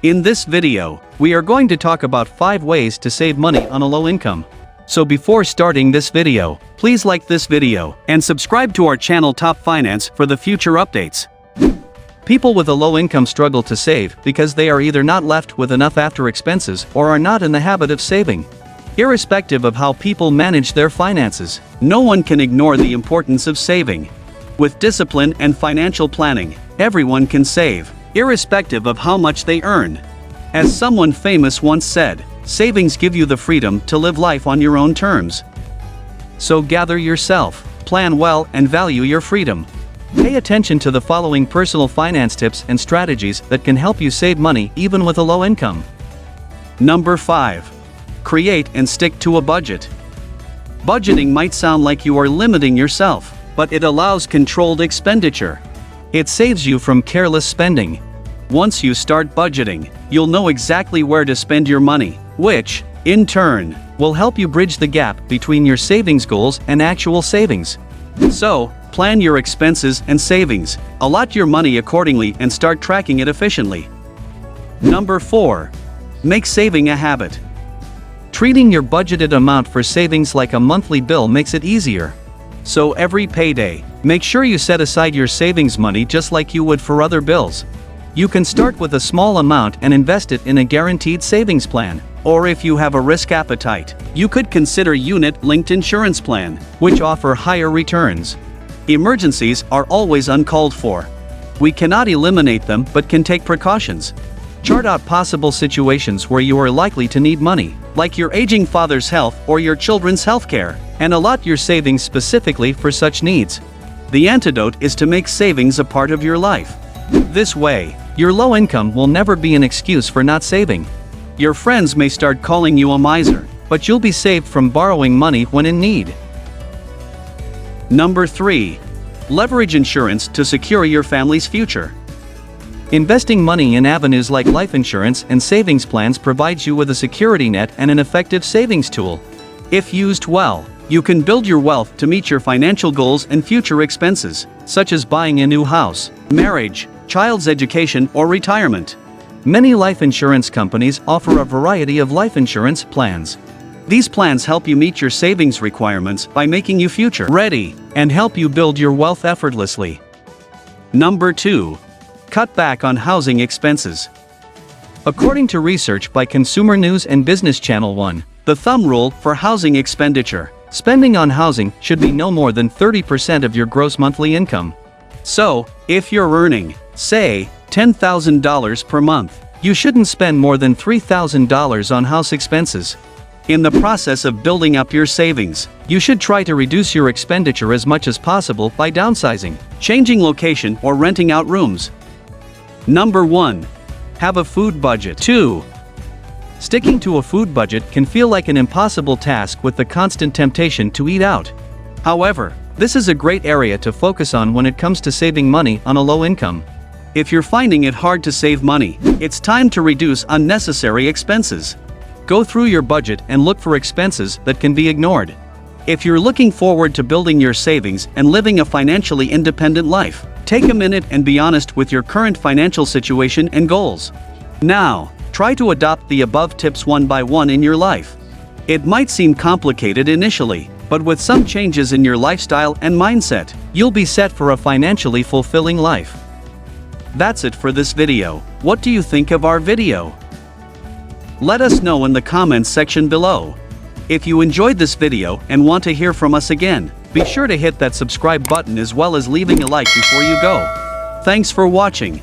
In this video, we are going to talk about 5 ways to save money on a low income. So before starting this video, please like this video and subscribe to our channel Top Finance for the future updates. People with a low income struggle to save because they are either not left with enough after expenses or are not in the habit of saving. Irrespective of how people manage their finances, no one can ignore the importance of saving. With discipline and financial planning, everyone can save, irrespective of how much they earn. As someone famous once said, savings give you the freedom to live life on your own terms. So gather yourself, plan well, and value your freedom. Pay attention to the following personal finance tips and strategies that can help you save money even with a low income. Number 5. Create and stick to a budget. Budgeting might sound like you are limiting yourself, but it allows controlled expenditure. It saves you from careless spending. Once you start budgeting, you'll know exactly where to spend your money, which, in turn, will help you bridge the gap between your savings goals and actual savings. So, plan your expenses and savings, allot your money accordingly, and start tracking it efficiently. Number 4. Make saving a habit. Treating your budgeted amount for savings like a monthly bill makes it easier. So every payday, make sure you set aside your savings money just like you would for other bills. You can start with a small amount and invest it in a guaranteed savings plan. Or if you have a risk appetite, you could consider unit-linked insurance plan, which offer higher returns. Emergencies are always uncalled for. We cannot eliminate them but can take precautions. Chart out possible situations where you are likely to need money, like your aging father's health or your children's health care, and allot your savings specifically for such needs. The antidote is to make savings a part of your life. This way, your low income will never be an excuse for not saving. Your friends may start calling you a miser, but you'll be saved from borrowing money when in need. Number 3. Leverage insurance to secure your family's future. Investing money in avenues like life insurance and savings plans provides you with a security net and an effective savings tool. If used well, you can build your wealth to meet your financial goals and future expenses, such as buying a new house, marriage, child's education, or retirement. Many life insurance companies offer a variety of life insurance plans. These plans help you meet your savings requirements by making you future ready and help you build your wealth effortlessly. Number 2. Cut back on housing expenses. According to research by Consumer News and Business Channel 1, the thumb rule for housing expenditure, spending on housing should be no more than 30% of your gross monthly income. So, if you're earning, say, $10,000 per month, you shouldn't spend more than $3,000 on house expenses. In the process of building up your savings, you should try to reduce your expenditure as much as possible by downsizing, changing location, or renting out rooms. Number 1. Have a food budget. 2. Sticking to a food budget can feel like an impossible task with the constant temptation to eat out. However, this is a great area to focus on when it comes to saving money on a low income. If you're finding it hard to save money, it's time to reduce unnecessary expenses. Go through your budget and look for expenses that can be ignored. If you're looking forward to building your savings and living a financially independent life, take a minute and be honest with your current financial situation and goals. Now, try to adopt the above tips one by one in your life. It might seem complicated initially, but with some changes in your lifestyle and mindset, you'll be set for a financially fulfilling life. That's it for this video. What do you think of our video? Let us know in the comments section below. If you enjoyed this video and want to hear from us again, be sure to hit that subscribe button as well as leaving a like before you go. Thanks for watching.